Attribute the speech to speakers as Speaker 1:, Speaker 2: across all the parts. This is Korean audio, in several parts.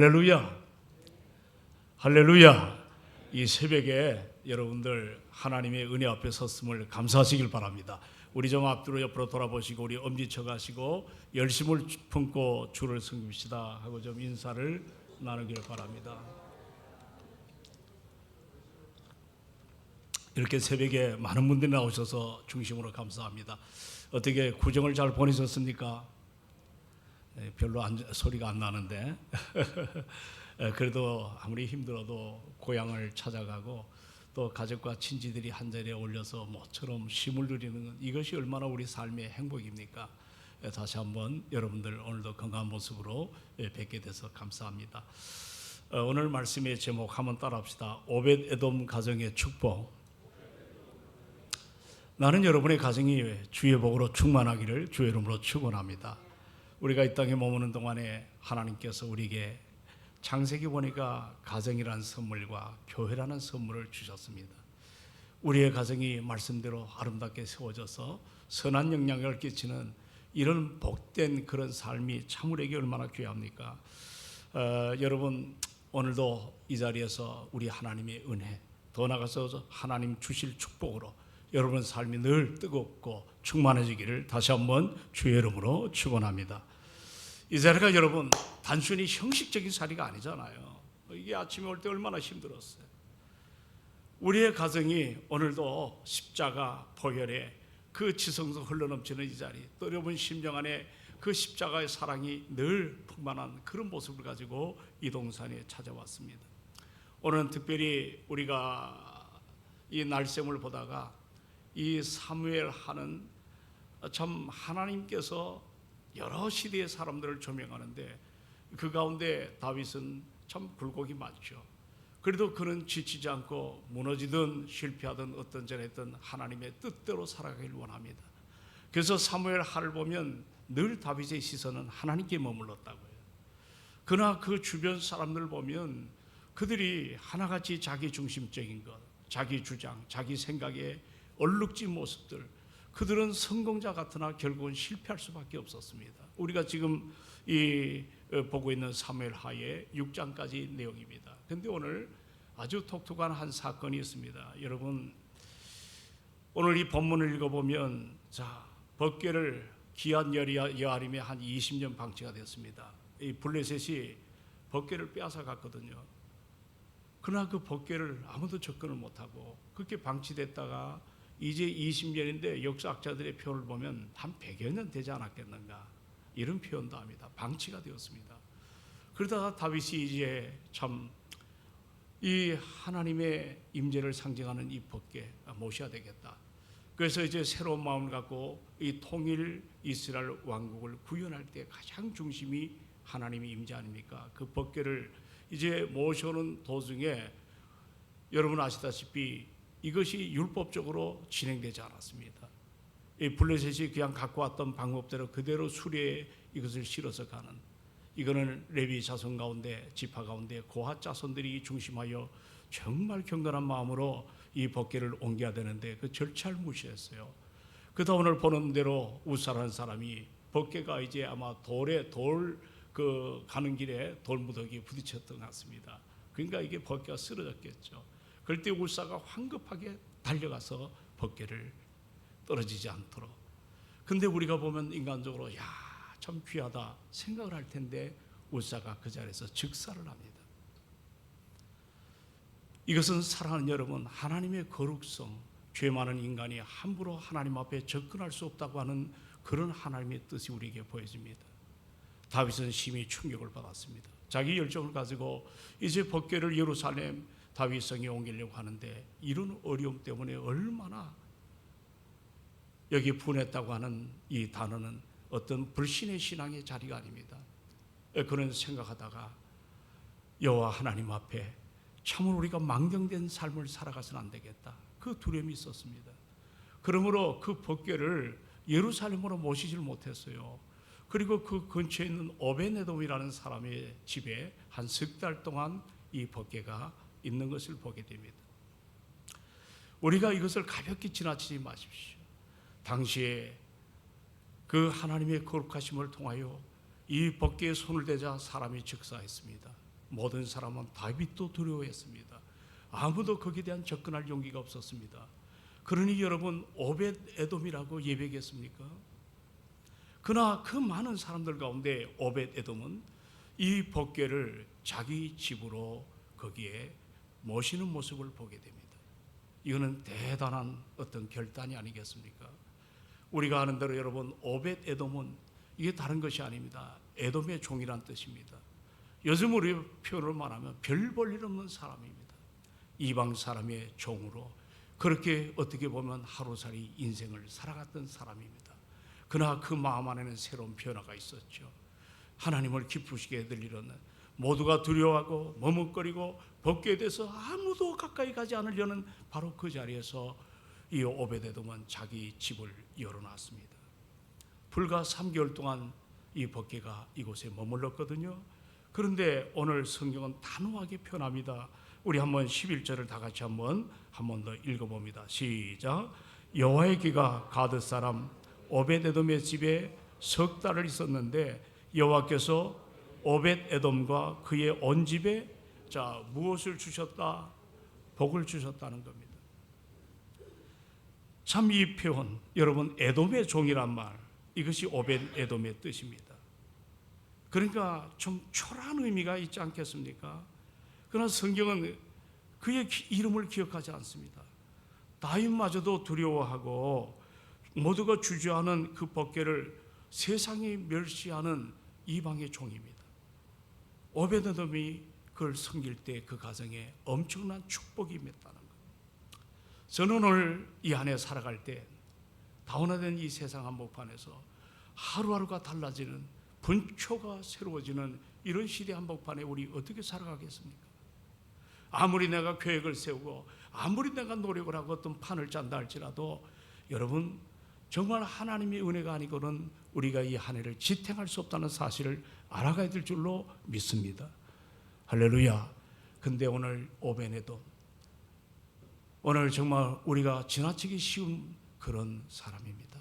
Speaker 1: 할렐루야, 할렐루야. 이 새벽에 여러분들 하나님의 은혜 앞에 섰음을 감사하시길 바랍니다. 우리 좀 앞뒤로 옆으로 돌아보시고 우리 엄지척 하시고 열심을 품고 주를 섬깁시다 하고 좀 인사를 나누길 바랍니다. 이렇게 새벽에 많은 분들이 나오셔서 중심으로 감사합니다. 어떻게 구정을 잘 보내셨습니까? 별로 소리가 안 나는데 그래도 아무리 힘들어도 고향을 찾아가고 또 가족과 친지들이 한자리에 올려서 모처럼 쉼을 누리는 이것이 얼마나 우리 삶의 행복입니까? 다시 한번 여러분들 오늘도 건강한 모습으로 뵙게 돼서 감사합니다. 오늘 말씀의 제목 한번 따라합시다. 오벳에돔 가정의 축복. 나는 여러분의 가정이 주의 복으로 충만하기를 주의 이름으로 축원합니다. 우리가 이 땅에 머무는 동안에 하나님께서 우리에게 창세기 보니까 가정이라는 선물과 교회라는 선물을 주셨습니다. 우리의 가정이 말씀대로 아름답게 세워져서 선한 영향을 끼치는 이런 복된 그런 삶이 참 우리에게 얼마나 귀합니까? 여러분 오늘도 이 자리에서 우리 하나님의 은혜, 더 나아가서 하나님 주실 축복으로 여러분 삶이 늘 뜨겁고 충만해지기를 다시 한번 주의 이름으로 축원합니다. 이 자리가 여러분 단순히 형식적인 자리가 아니잖아요. 이게 아침에 올 때 얼마나 힘들었어요. 우리의 가정이 오늘도 십자가 보혈의 그 지성소 흘러넘치는 이 자리, 또 여러분 심령 안에 그 십자가의 사랑이 늘 풍만한 그런 모습을 가지고 이 동산에 찾아왔습니다. 오늘은 특별히 우리가 이 날샘을 보다가 이 사무엘 하는 참 하나님께서 여러 시대의 사람들을 조명하는데 그 가운데 다윗은 참 굴곡이 많죠. 그래도 그는 지치지 않고 무너지든 실패하든 어떤 전했든 하나님의 뜻대로 살아가길 원합니다. 그래서 사무엘 하를 보면 늘 다윗의 시선은 하나님께 머물렀다고요. 그러나 그 주변 사람들을 보면 그들이 하나같이 자기 중심적인 것, 자기 주장, 자기 생각에 얼룩진 모습들, 그들은 성공자 같으나 결국은 실패할 수밖에 없었습니다. 우리가 지금 보고 있는 사무엘 하의 6장까지 내용입니다. 그런데 오늘 아주 독특한 한 사건이 있습니다. 여러분 오늘 이 본문을 읽어보면 법궤를 기한 여아림에 한 20년 방치가 됐습니다. 이 블레셋이 법궤를 빼앗아 갔거든요. 그러나 그 법궤를 아무도 접근을 못하고 그렇게 방치됐다가 이제 20년인데 역사학자들의 표를 보면 한 100여 년 되지 않았겠는가 이런 표현도 합니다. 방치가 되었습니다. 그러다가 다윗이 이제 참 이 하나님의 임재를 상징하는 이 법궤 모셔야 되겠다. 그래서 이제 새로운 마음을 갖고 이 통일 이스라엘 왕국을 구현할 때 가장 중심이 하나님의 임재 아닙니까? 그 법궤를 이제 모셔오는 도중에 여러분 아시다시피 이것이 율법적으로 진행되지 않았습니다. 이 블레셋이 그냥 갖고 왔던 방법대로 그대로 수레에 이것을 실어서 가는, 이거는 레위 자손 가운데 지파 가운데 고핫 자손들이 중심하여 정말 경건한 마음으로 이 법궤를 옮겨야 되는데 그 절차를 무시했어요. 그다 오늘 보는 대로 우사라는 사람이 법궤가 이제 아마 가는 길에 돌무더기에 부딪혔던 것 같습니다. 그러니까 이게 법궤가 쓰러졌겠죠. 그럴 때 우사가 황급하게 달려가서 법궤를 떨어지지 않도록. 근데 우리가 보면 인간적으로 참 귀하다 생각을 할 텐데 우사가 그 자리에서 즉사를 합니다. 이것은 사랑하는 여러분, 하나님의 거룩성, 죄 많은 인간이 함부로 하나님 앞에 접근할 수 없다고 하는 그런 하나님의 뜻이 우리에게 보여집니다. 다윗은 심히 충격을 받았습니다. 자기 열정을 가지고 이제 법궤를 예루살렘 다윗성에 옮기려고 하는데 이런 어려움 때문에 얼마나, 여기 분했다고 하는 이 단어는 어떤 불신의 신앙의 자리가 아닙니다. 그런 생각하다가 여호와 하나님 앞에 참으로 우리가 망정된 삶을 살아가서는 안 되겠다, 그 두려움이 있었습니다. 그러므로 그 법궤를 예루살렘으로 모시질 못했어요. 그리고 그 근처에 있는 오벳에돔이라는 사람의 집에 한 석 달 동안 이 법궤가 있는 것을 보게 됩니다. 우리가 이것을 가볍게 지나치지 마십시오. 당시에 그 하나님의 거룩하심을 통하여 이 법궤에 손을 대자 사람이 즉사했습니다. 모든 사람은 다윗도 두려워했습니다. 아무도 거기에 대한 접근할 용기가 없었습니다. 그러니 여러분, 오벳 에돔이라고 예배겠습니까? 그러나 그 많은 사람들 가운데 오벳 에돔은 이 법궤를 자기 집으로 거기에 모시는 모습을 보게 됩니다. 이거는 대단한 어떤 결단이 아니겠습니까? 우리가 아는 대로 여러분, 오벳 에돔은 이게 다른 것이 아닙니다. 에돔의 종이란 뜻입니다. 요즘 우리 표현으로 말하면 별 볼 일 없는 사람입니다. 이방 사람의 종으로 그렇게 어떻게 보면 하루살이 인생을 살아갔던 사람입니다. 그러나 그 마음 안에는 새로운 변화가 있었죠. 하나님을 기쁘시게 해드릴 일은 모두가 두려워하고 머뭇거리고 법궤에 대해서 아무도 가까이 가지 않으려는 바로 그 자리에서 이 오벳에돔은 자기 집을 열어놨습니다. 불과 3개월 동안 이 법궤가 이곳에 머물렀거든요. 그런데 오늘 성경은 단호하게 표현합니다. 우리 한번 11절을 다 같이 한번 더 읽어봅니다. 시작. 여호와의 귀가 가드 사람 오벳에돔의 집에 석 달을 있었는데 여호와께서 오벳에돔과 그의 온 집에 무엇을 주셨다? 복을 주셨다는 겁니다. 참 이 표현, 여러분, 에돔의 종이란 말, 이것이 오벳에돔의 뜻입니다. 그러니까 좀 초라한 의미가 있지 않겠습니까? 그러나 성경은 그의 이름을 기억하지 않습니다. 다윗마저도 두려워하고 모두가 주저하는 그 법궤를 세상이 멸시하는 이방의 종입니다. 오벳에돔이 그걸 섬길 때 그 가정에 엄청난 축복이 있다는 것. 저는 오늘 이 안에 살아갈 때 다운화된 이 세상 한복판에서 하루하루가 달라지는, 분초가 새로워지는 이런 시대 한복판에 우리 어떻게 살아가겠습니까? 아무리 내가 계획을 세우고 아무리 내가 노력을 하고 어떤 판을 짠다 할지라도 여러분, 정말 하나님의 은혜가 아니고는 우리가 이 한 해를 지탱할 수 없다는 사실을 알아가야 될 줄로 믿습니다. 할렐루야. 근데 오늘 오벳에돔, 오늘 정말 우리가 지나치기 쉬운 그런 사람입니다.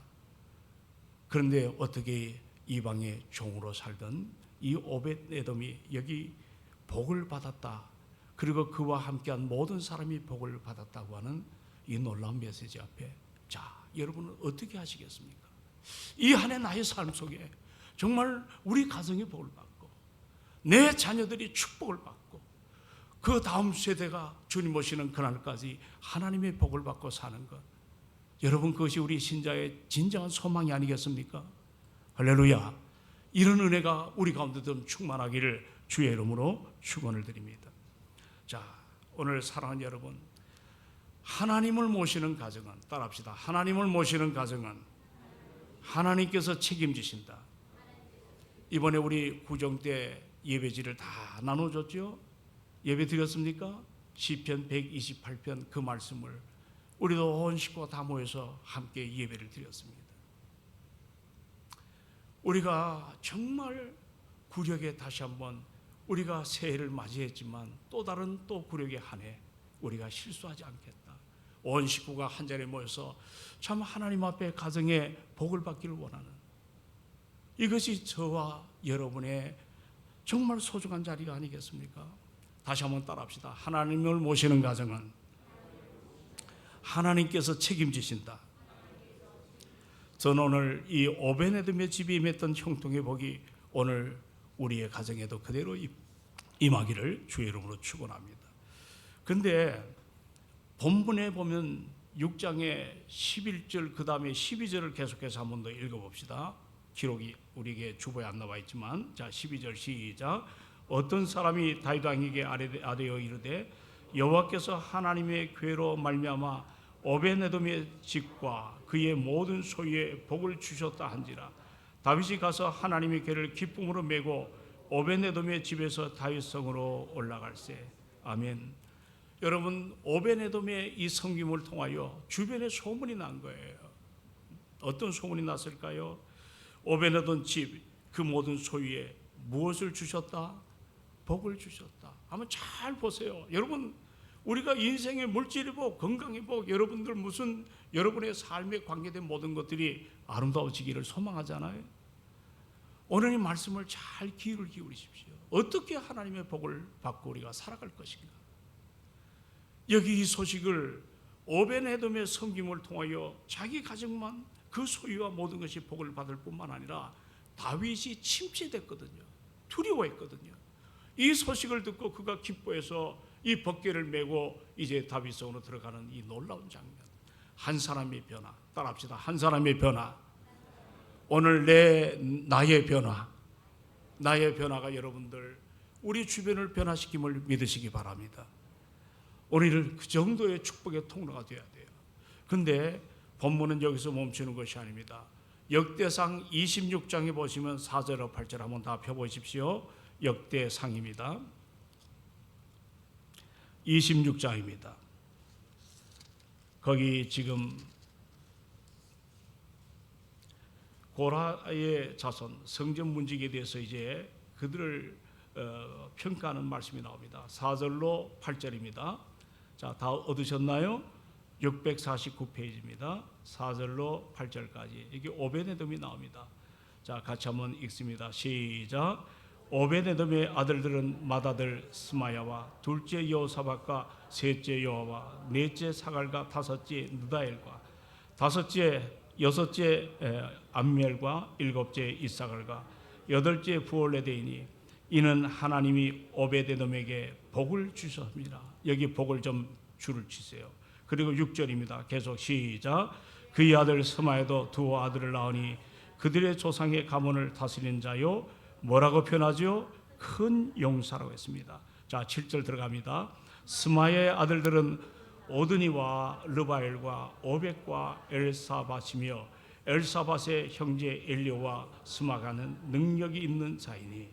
Speaker 1: 그런데 어떻게 이방의 종으로 살던 이 오벳에돔이 여기 복을 받았다, 그리고 그와 함께한 모든 사람이 복을 받았다고 하는 이 놀라운 메시지 앞에, 자, 여러분은 어떻게 하시겠습니까? 이 한 해 나의 삶 속에 정말 우리 가정이 복을 받고 내 자녀들이 축복을 받고 그 다음 세대가 주님 오시는 그날까지 하나님의 복을 받고 사는 것, 여러분, 그것이 우리 신자의 진정한 소망이 아니겠습니까? 할렐루야. 이런 은혜가 우리 가운데 좀 충만하기를 주의 이름으로 축원을 드립니다. 자, 오늘 사랑하는 여러분, 하나님을 모시는 가정은, 따라합시다. 하나님을 모시는 가정은 하나님께서 책임지신다. 이번에 우리 구정 때 예배지를 다 나눠줬죠? 예배 드렸습니까? 시편 128편 그 말씀을 우리도 온 식구가 다 모여서 함께 예배를 드렸습니다. 우리가 정말 구력에 다시 한번, 우리가 새해를 맞이했지만 또 다른 또 구력의 한 해 우리가 실수하지 않겠다. 온 식구가 한 자리에 모여서 참 하나님 앞에 가정에 복을 받기를 원하는, 이것이 저와 여러분의 정말 소중한 자리가 아니겠습니까? 다시 한번 따라합시다. 하나님을 모시는 가정은 하나님께서 책임지신다. 저는 오늘 이 오벳에돔의 집에 임했던 형통의 복이 오늘 우리의 가정에도 그대로 임하기를 주의 이름으로 축원합니다. 그런데 본문에 보면 6장의 11절 그 다음에 12절을 계속해서 한 번 더 읽어봅시다. 기록이 우리에게 주보에 안 나와 있지만, 자, 12절 시작. 어떤 사람이 다윗 왕에게 아뢰어 이르되 여호와께서 하나님의 궤로 말미암아 오벳에돔의 집과 그의 모든 소유에 복을 주셨다 한지라. 다윗이 가서 하나님의 궤를 기쁨으로 메고 오벳에돔의 집에서 다윗 성으로 올라갈세. 아멘. 여러분, 오벳에돔의 이 섬김을 통하여 주변에 소문이 난 거예요. 어떤 소문이 났을까요? 오벳에돔 집 그 모든 소유에 무엇을 주셨다? 복을 주셨다. 한번 잘 보세요. 여러분, 우리가 인생의 물질의 복, 건강의 복, 여러분들 무슨 여러분의 삶에 관계된 모든 것들이 아름다워지기를 소망하잖아요. 오늘 이 말씀을 잘 귀를 기울이십시오. 어떻게 하나님의 복을 받고 우리가 살아갈 것인가? 여기 이 소식을 오벤에돔의 섬김을 통하여 자기 가정만 그 소유와 모든 것이 복을 받을 뿐만 아니라 다윗이 침체됐거든요. 두려워했거든요. 이 소식을 듣고 그가 기뻐해서 이 법궤를 메고 이제 다윗 성으로 들어가는 이 놀라운 장면. 한 사람의 변화. 따라합시다. 한 사람의 변화. 오늘 나의 변화. 나의 변화가 여러분들 우리 주변을 변화시킴을 믿으시기 바랍니다. 우리는 그 정도의 축복의 통로가 되어야 돼요. 근데 본문은 여기서 멈추는 것이 아닙니다. 역대상 26장에 보시면 4절과 8절 한번 다 펴보십시오. 역대상입니다. 26장입니다. 거기 지금 고라의 자손 성전 문지기에 대해서 이제 그들을 평가하는 말씀이 나옵니다. 4절로 8절입니다. 자, 다 얻으셨나요? 649페이지입니다. 4절로 8절까지 이게 오베데돔이 나옵니다. 자, 같이 한번 읽습니다. 시작. 오베데돔의 아들들은 맏아들 스마야와 둘째 여호사밧과 셋째 여호와 넷째 사갈과 다섯째 느다엘과 여섯째 암멜과 일곱째 이사갈과 여덟째 부올레데이니 이는 하나님이 오베데돔에게 복을 주셨습니다. 여기 복을 좀 줄을 치세요. 그리고 6절입니다. 계속 시작. 그의 아들 스마야도 두 아들을 낳으니 그들의 조상의 가문을 다스리는 자요 뭐라고 표현하죠? 큰 용사라고 했습니다. 자, 7절 들어갑니다. 스마야의 아들들은 오드니와 르바엘과 오벳과 엘사밧이며 엘사밧의 형제 엘리오와 스마가는 능력이 있는 자이니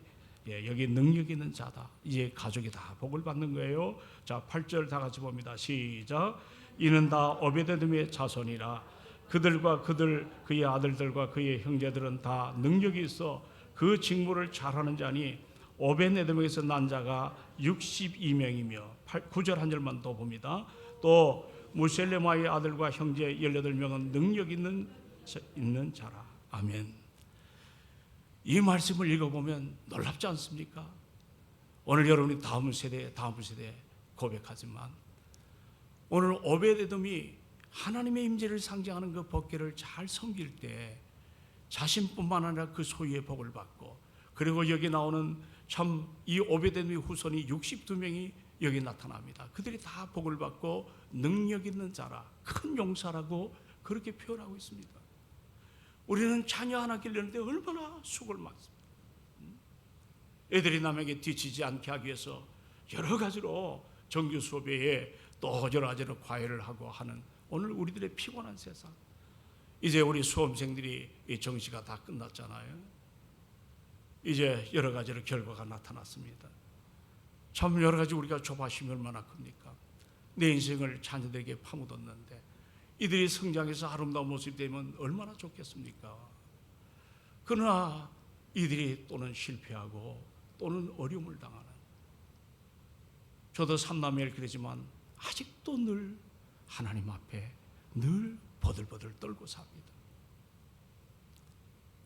Speaker 1: 여기 능력이 있는 자다. 이제 가족이 다 복을 받는 거예요. 자, 8절 다 같이 봅니다. 시작. 이는 다 오베데돔의 자손이라 그들과 그의 아들들과 그의 형제들은 다 능력이 있어 그 직무를 잘하는 자니 오베데돔에서 난 자가 62명이며 9절 한 절만 더 봅니다. 또 무셀레마의 아들과 형제 18명은 능력 있는 자라. 아멘. 이 말씀을 읽어보면 놀랍지 않습니까? 오늘 여러분이 다음 세대 고백하지만 오늘 오베데돔이 하나님의 임재를 상징하는 그 법궤를 잘 섬길 때 자신뿐만 아니라 그 소유의 복을 받고 그리고 여기 나오는 참 이 오베데돔의 후손이 62명이 여기 나타납니다. 그들이 다 복을 받고 능력 있는 자라 큰 용사라고 그렇게 표현하고 있습니다. 우리는 자녀 하나 기르는데 얼마나 수고를 많습니다. 애들이 남에게 뒤치지 않게 하기 위해서 여러 가지로 정규 수업 외에 또 여러 가지로 과외를 하고 하는 오늘 우리들의 피곤한 세상. 이제 우리 수험생들이 이 정시가 다 끝났잖아요. 이제 여러 가지로 결과가 나타났습니다. 참 여러 가지 우리가 조바심이 얼마나 큽니까? 내 인생을 자녀들에게 파묻었는데 이들이 성장해서 아름다운 모습이 되면 얼마나 좋겠습니까? 그러나 이들이 또는 실패하고 또는 어려움을 당하는 저도 삼남매를 그러지만 아직도 늘 하나님 앞에 늘 버들버들 떨고 삽니다.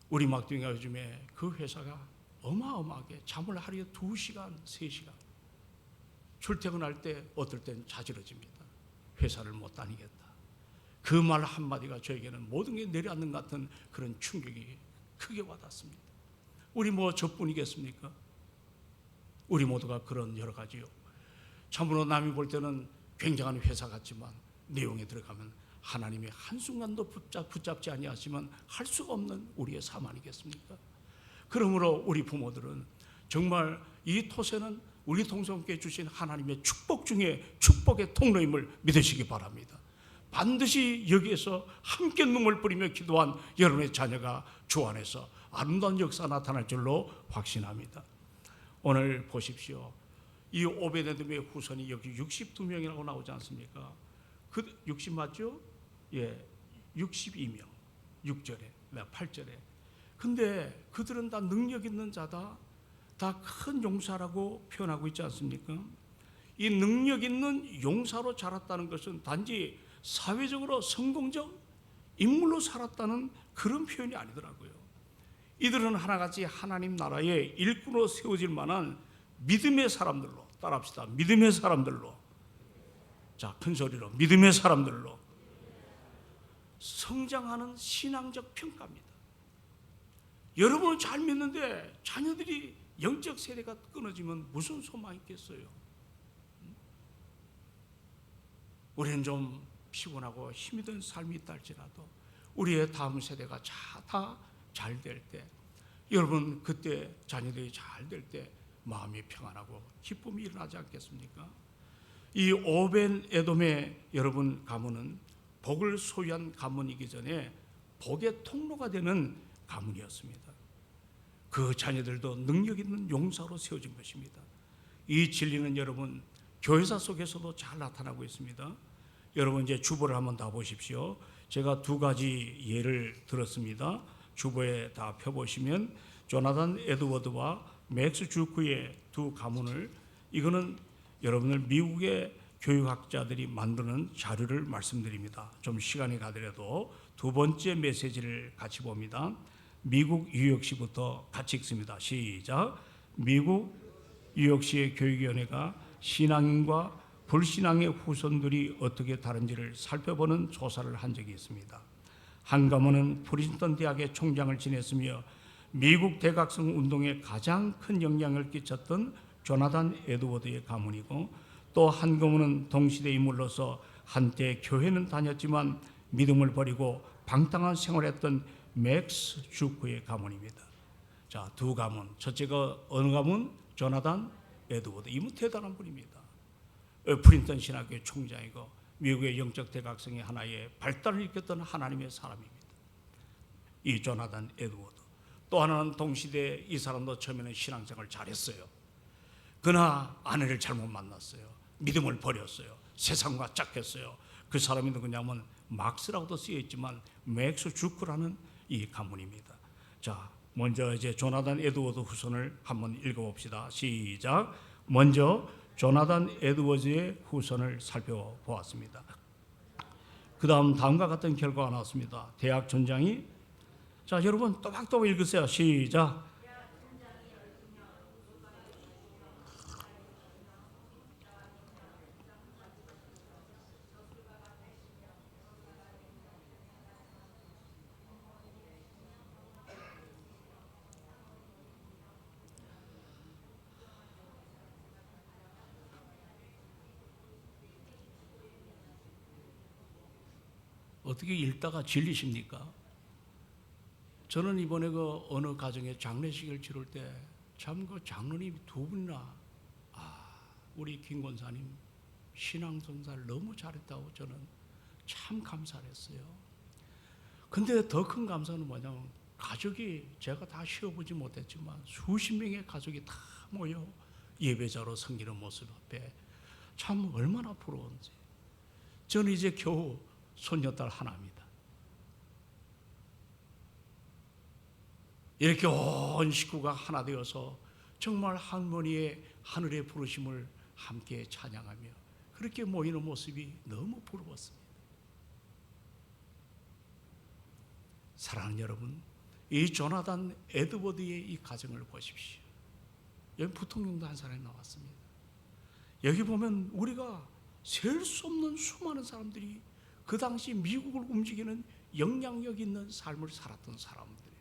Speaker 1: 우리 막둥이가 요즘에 그 회사가 어마어마하게 잠을 하루에 2시간, 3시간 출퇴근할 때 어떨 땐 자지러집니다. 회사를 못 다니겠다. 그 말 한마디가 저에게는 모든 게 내려앉는 것 같은 그런 충격이 크게 와닿습니다. 우리 뭐 저뿐이겠습니까? 우리 모두가 그런 여러 가지요. 참으로 남이 볼 때는 굉장한 회사 같지만 내용에 들어가면 하나님이 한순간도 붙잡지 아니하시면 할 수가 없는 우리의 삶 아니겠습니까? 그러므로 우리 부모들은 정말 이 토세는 우리 동성께 주신 하나님의 축복 중에 축복의 통로임을 믿으시기 바랍니다. 반드시 여기에서 함께 눈물 뿌리며 기도한 여러분의 자녀가 주 안에서 아름다운 역사 나타날 줄로 확신합니다. 오늘 보십시오. 이 오베데돔의 후손이 여기 62명이라고 나오지 않습니까? 그 60 맞죠? 예, 62명. 6절에, 8절에. 근데 그들은 다 능력 있는 자다. 다 큰 용사라고 표현하고 있지 않습니까? 이 능력 있는 용사로 자랐다는 것은 단지 사회적으로 성공적 인물로 살았다는 그런 표현이 아니더라고요. 이들은 하나같이 하나님 나라의 일꾼으로 세워질 만한 믿음의 사람들로, 따라합시다. 믿음의 사람들로, 자, 큰 소리로 믿음의 사람들로 성장하는 신앙적 평가입니다. 여러분은 잘 믿는데 자녀들이 영적 세대가 끊어지면 무슨 소망이 있겠어요? 우리는 좀 피곤하고 힘이 든 삶이 있다 할지라도 우리의 다음 세대가 다 잘 될 때, 여러분 그때 자녀들이 잘 될 때 마음이 평안하고 기쁨이 일어나지 않겠습니까? 이 오벤 에돔의 여러분 가문은 복을 소유한 가문이기 전에 복의 통로가 되는 가문이었습니다. 그 자녀들도 능력 있는 용사로 세워진 것입니다. 이 진리는 여러분 교회사 속에서도 잘 나타나고 있습니다. 여러분 이제 주보를 한번 다 보십시오. 제가 두 가지 예를 들었습니다. 주보에 다 펴보시면 조나단 에드워드와 맥스 주크의 두 가문을, 이거는 여러분들 미국의 교육학자들이 만드는 자료를 말씀드립니다. 좀 시간이 가더라도 두 번째 메시지를 같이 봅니다. 미국 뉴욕시부터 같이 읽습니다. 시작. 미국 뉴욕시의 교육위원회가 신앙인과 불신앙의 후손들이 어떻게 다른지를 살펴보는 조사를 한 적이 있습니다. 한 가문은 프린스턴 대학의 총장을 지냈으며 미국 대각성 운동에 가장 큰 영향을 끼쳤던 조나단 에드워드의 가문이고, 또 한 가문은 동시대 인물로서 한때 교회는 다녔지만 믿음을 버리고 방탕한 생활했던 맥스 주크의 가문입니다. 자, 두 가문. 첫째가 어느 가문? 조나단 에드워드. 이분 대단한 분입니다. 프린스턴 신학교의 총장이고 미국의 영적 대각성의 하나의 발달을 일으켰던 하나님의 사람입니다. 이 조나단 에드워드. 또 하나는 동시대, 이 사람도 처음에는 신앙생활을 잘했어요. 그러나 아내를 잘못 만났어요. 믿음을 버렸어요. 세상과 짝했어요. 그 사람이 누구냐면 막스라고도 쓰여 있지만 맥스 주크라는 이 가문입니다. 자, 먼저 이제 조나단 에드워드 후손을 한번 읽어봅시다. 시작. 먼저 조나단 에드워즈의 후손을 살펴보았습니다. 그 다음 다음과 같은 결과가 나왔습니다. 대학 전장이, 자 여러분 또박또박 읽으세요. 시작. 어떻게 읽다가 질리십니까? 저는 이번에 그 어느 가정에 장례식을 치를 때 참 그 장로님이 두 분이나 우리 김 권사님 신앙송사를 너무 잘했다고 저는 참 감사를 했어요. 근데 더 큰 감사는 뭐냐면 가족이, 제가 다 쉬어보지 못했지만 수십 명의 가족이 다 모여 예배자로 섬기는 모습 앞에 참 얼마나 부러운지. 저는 이제 겨우 손녀딸 하나입니다. 이렇게 온 식구가 하나 되어서 정말 할머니의 하늘의 부르심을 함께 찬양하며 그렇게 모이는 모습이 너무 부러웠습니다. 사랑하는 여러분, 이 조나단 에드워드의 이 가정을 보십시오. 여기 부통령도 한 사람이 나왔습니다. 여기 보면 우리가 셀 수 없는 수많은 사람들이 그 당시 미국을 움직이는 영향력 있는 삶을 살았던 사람들이에요.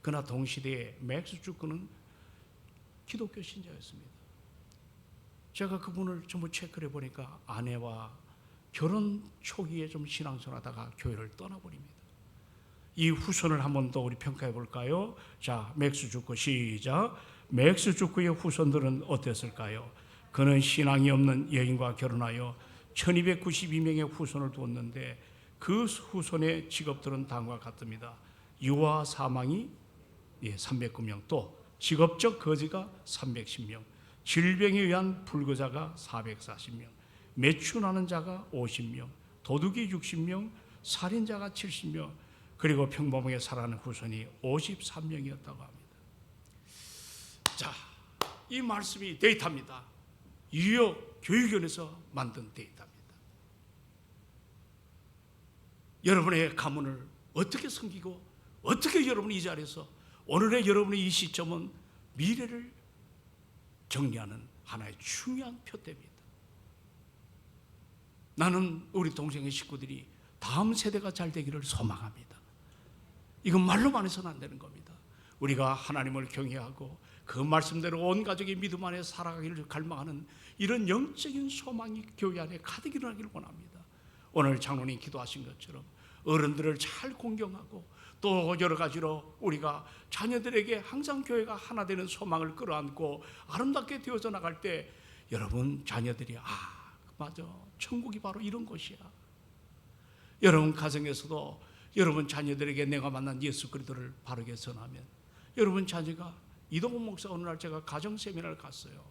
Speaker 1: 그러나 동시대에 맥스 주크는 기독교 신자였습니다. 제가 그분을 전부 체크해 보니까 아내와 결혼 초기에 좀 신앙생활하다가 교회를 떠나버립니다. 이 후손을 한 번 더 우리 평가해 볼까요? 자, 맥스 주크 시작. 맥스 주크의 후손들은 어땠을까요? 그는 신앙이 없는 여인과 결혼하여 1292명의 후손을 두었는데 그 후손의 직업들은 다음과 같습니다. 유아 사망이 309명, 또 직업적 거지가 310명, 질병에 의한 불거자가 440명, 매춘하는 자가 50명, 도둑이 60명, 살인자가 70명, 그리고 평범하게 살아가는 후손이 53명이었다고 합니다. 자, 이 말씀이 데이터입니다. 뉴욕 교육원에서 만든 데이터입니다. 여러분의 가문을 어떻게 섬기고 어떻게 여러분이 이 자리에서 오늘의 여러분의 이 시점은 미래를 정리하는 하나의 중요한 표대입니다. 나는 우리 동생의 식구들이 다음 세대가 잘 되기를 소망합니다. 이건 말로만 해서는 안 되는 겁니다. 우리가 하나님을 경외하고 그 말씀대로 온 가족이 믿음 안에 살아가기를 갈망하는 이런 영적인 소망이 교회 안에 가득 일어나기를 원합니다. 오늘 장로님 기도하신 것처럼 어른들을 잘 공경하고 또 여러 가지로 우리가 자녀들에게 항상 교회가 하나 되는 소망을 끌어안고 아름답게 되어져 나갈 때 여러분 자녀들이 맞아, 천국이 바로 이런 곳이야. 여러분 가정에서도 여러분 자녀들에게 내가 만난 예수 그리스도를 바르게 전하면 여러분 자녀가 이동훈 목사 어느 날 제가 가정 세미나를 갔어요.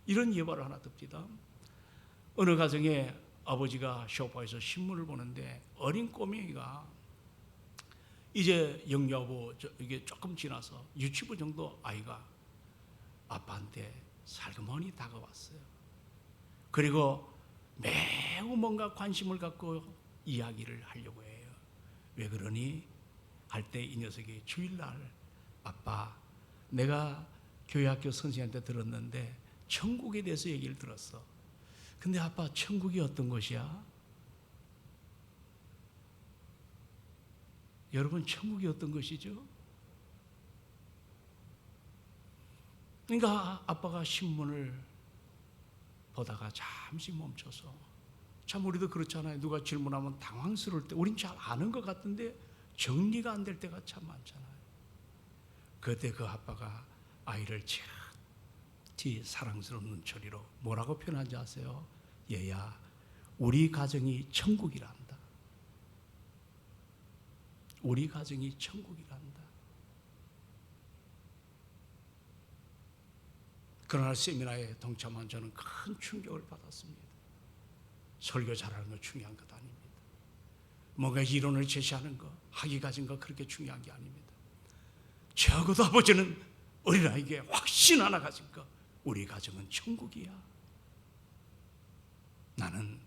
Speaker 1: 이런 예화를 하나 듭니다. 어느 가정에 아버지가 소파에서 신문을 보는데 어린 꼬맹이가 이제 영유아부 이게 조금 지나서 유치부 정도 아이가 아빠한테 살그머니 다가왔어요. 그리고 매우 뭔가 관심을 갖고 이야기를 하려고 해요. 왜 그러니? 할 때 이 녀석이 주일날 아빠 내가 교회학교 선생님한테 들었는데 천국에 대해서 얘기를 들었어. 근데 아빠 천국이 어떤 곳이야? 여러분 천국이 어떤 것이죠? 그러니까 아빠가 신문을 보다가 잠시 멈춰서 참 우리도 그렇잖아요. 누가 질문하면 당황스러울 때 우린 잘 아는 것 같은데 정리가 안 될 때가 참 많잖아요. 그때 그 아빠가 아이를 지 사랑스러운 눈초리로 뭐라고 표현한지 아세요? 얘야 우리 가정이 천국이란다. 우리 가정이 천국이란다. 그러나 세미나에 동참한 저는 큰 충격을 받았습니다. 설교 잘하는 거 중요한 것 아닙니다. 뭔가 이론을 제시하는 거, 학위 가진 거 그렇게 중요한 게 아닙니다. 적어도 아버지는 어린아이에게 확신 하나 가진 거, 우리 가정은 천국이야. 나는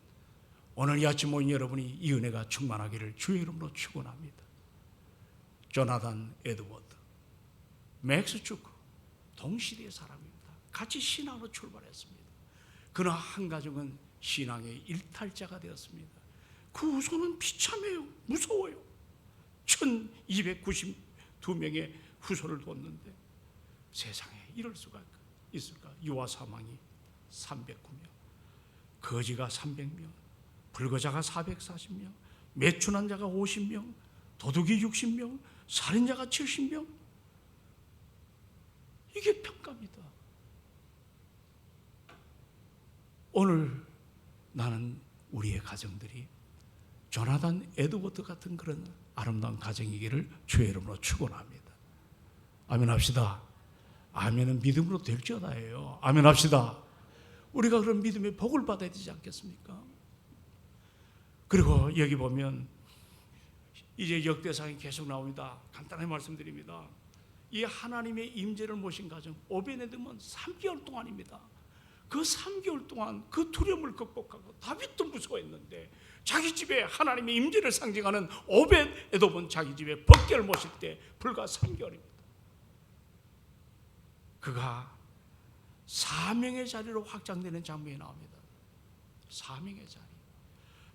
Speaker 1: 오늘 이 아침 모인 여러분이 이 은혜가 충만하기를 주의 이름으로 축원합니다. 조나단 에드워드, 맥스 주크 동시대의 사람입니다. 같이 신앙으로 출발했습니다. 그러나 한 가정은 신앙의 일탈자가 되었습니다. 그 후손은 비참해요. 무서워요. 1292명의 후손을 뒀는데 세상에 이럴 수가 있을까? 유아 사망이 309명, 거지가 300명, 불거자가 440명, 매춘한 자가 50명, 도둑이 60명, 살인자가 70명. 이게 평가입니다. 오늘 나는 우리의 가정들이 조나단 에드워드 같은 그런 아름다운 가정이기를 주의 이름으로 축원합니다. 아멘 합시다. 아멘은 믿음으로 될지어다예요. 아멘 합시다. 우리가 그런 믿음의 복을 받아야 되지 않겠습니까? 그리고 여기 보면 이제 역대상이 계속 나옵니다. 간단하게 말씀드립니다. 이 하나님의 임재를 모신 가정 오베네돔은 3개월 동안입니다. 그 3개월 동안 그 두려움을 극복하고 다윗도 무서워했는데 자기 집에 하나님의 임재를 상징하는 오벳에돔은 자기 집에 번개를 모실 때 불과 3개월입니다. 그가 사명의 자리로 확장되는 장면이 나옵니다. 사명의 자리.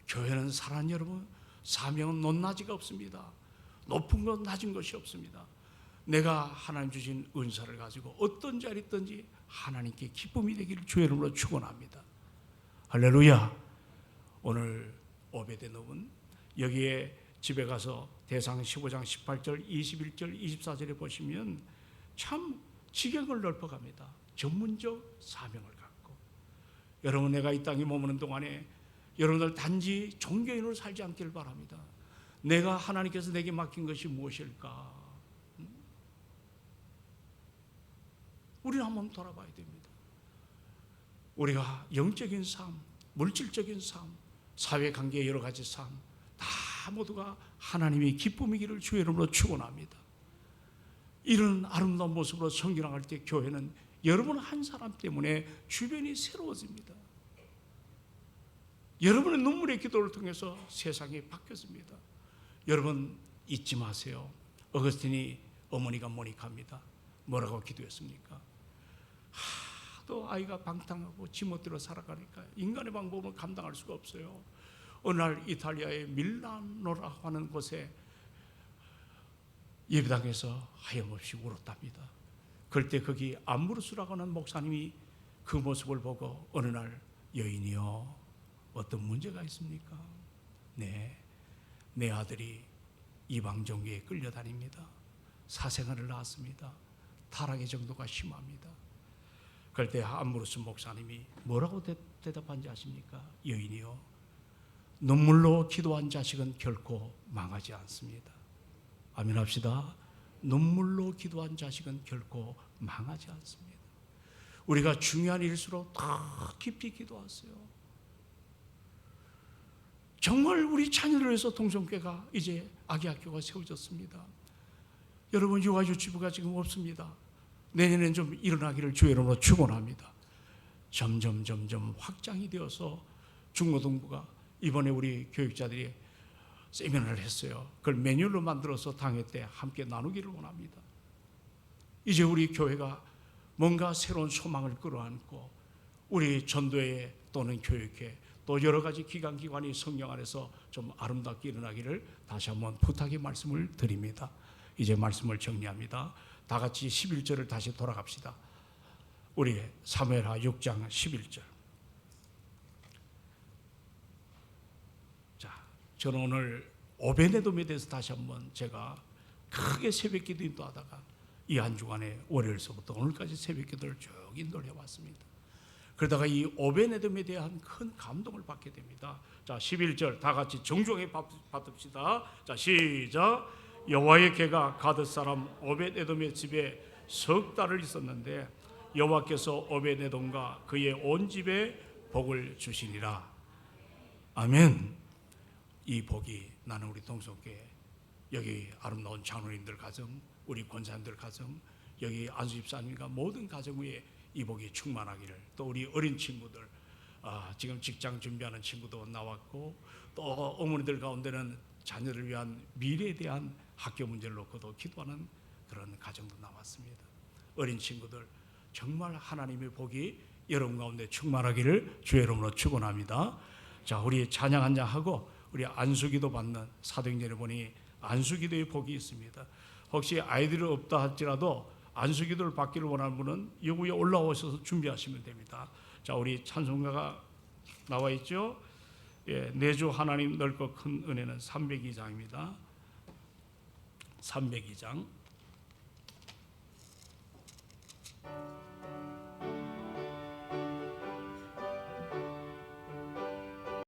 Speaker 1: 교회는 사랑하는 여러분, 사명은 높낮이가 없습니다. 높은 것 낮은 것이 없습니다. 내가 하나님 주신 은사를 가지고 어떤 자리 있든지 하나님께 기쁨이 되기를 주의 이름으로 축원합니다. 할렐루야. 오늘 오베데돔은 여기에 집에 가서 대상 15장 18절 21절 24절에 보시면 참 지경을 넓혀갑니다. 전문적 사명을 갖고. 여러분 내가 이 땅에 머무는 동안에 여러분들 단지 종교인으로 살지 않기를 바랍니다. 내가 하나님께서 내게 맡긴 것이 무엇일까? 우리는 한번 돌아봐야 됩니다. 우리가 영적인 삶, 물질적인 삶, 사회관계의 여러 가지 삶, 다 모두가 하나님의 기쁨이기를 주의 이름으로 축원합니다. 이런 아름다운 모습으로 성장할 때 교회는 여러분 한 사람 때문에 주변이 새로워집니다. 여러분의 눈물의 기도를 통해서 세상이 바뀌었습니다. 여러분 잊지 마세요. 어거스틴이 어머니가 모니카입니다. 뭐라고 기도했습니까? 하도 아이가 방탕하고 지멋대로 살아가니까 인간의 방법은 감당할 수가 없어요. 어느 날 이탈리아의 밀라노라 하는 곳에 예배당에서 하염없이 울었답니다. 그럴 때 거기 암브로스라고 하는 목사님이 그 모습을 보고 어느 날 여인이요, 어떤 문제가 있습니까? 네, 내 아들이 이방 종교에 끌려다닙니다. 사생활을 낳았습니다. 타락의 정도가 심합니다. 그럴 때 암브로스 목사님이 뭐라고 대답한지 아십니까? 여인이요, 눈물로 기도한 자식은 결코 망하지 않습니다. 아멘 합시다. 눈물로 기도한 자식은 결코 망하지 않습니다. 우리가 중요한 일일수록 더 깊이 기도하세요. 정말 우리 자녀를 위해서 동성교회가 이제 아기 학교가 세워졌습니다. 여러분, 유아 유치부가 지금 없습니다. 내년엔 좀 일어나기를 주의 이름으로 축원합니다. 점점 확장이 되어서 중고등부가 이번에 우리 교육자들이 세미나를 했어요. 그걸 매뉴얼로 만들어서 당회 때 함께 나누기를 원합니다. 이제 우리 교회가 뭔가 새로운 소망을 끌어안고 우리 전도회 또는 교육회 또 여러 가지 기관이 성령 안에서 좀 아름답게 일어나기를 다시 한번 부탁의 말씀을 드립니다. 이제 말씀을 정리합니다. 다 같이 11절을 다시 돌아갑시다. 우리 사무엘하 6장 11절. 자, 저는 오늘 오베네돔에 대해서 다시 한번 제가 크게 새벽 기도 인도하다가 이 한 주간에 월요일서부터 오늘까지 새벽 기도를 쭉 인도를 해왔습니다. 그러다가 이 오베네돔에 대한 큰 감동을 받게 됩니다. 자, 11절 다 같이 정중하게 받읍시다. 자, 시작. 여호와의 개가 가드 사람 오베네돔의 집에 석 달을 있었는데 여호와께서 오베네돔과 그의 온 집에 복을 주시니라. 아멘. 이 복이 나는 우리 동성교회 여기 아름다운 장로님들 가정, 우리 권사님들 가정, 여기 안수 집사님과 모든 가정 위에 이 복이 충만하기를, 또 우리 어린 친구들, 지금 직장 준비하는 친구도 나왔고, 또 어머니들 가운데는 자녀를 위한 미래에 대한 학교 문제를 놓고도 기도하는 그런 가정도 나왔습니다. 어린 친구들 정말 하나님의 복이 여러분 가운데 충만하기를 주의 이름으로 축원합니다. 자, 우리 찬양 한 장 하고 우리 안수기도 받는 사도행전에 보니 안수기도의 복이 있습니다. 혹시 아이들이 없다 할지라도 안수기도를 받기를 원하는 분은 여기 위에 올라오셔서 준비하시면 됩니다. 자, 우리 찬송가가 나와 있죠. 예, 내주 하나님 넓고 큰 은혜는 302장입니다. 302장.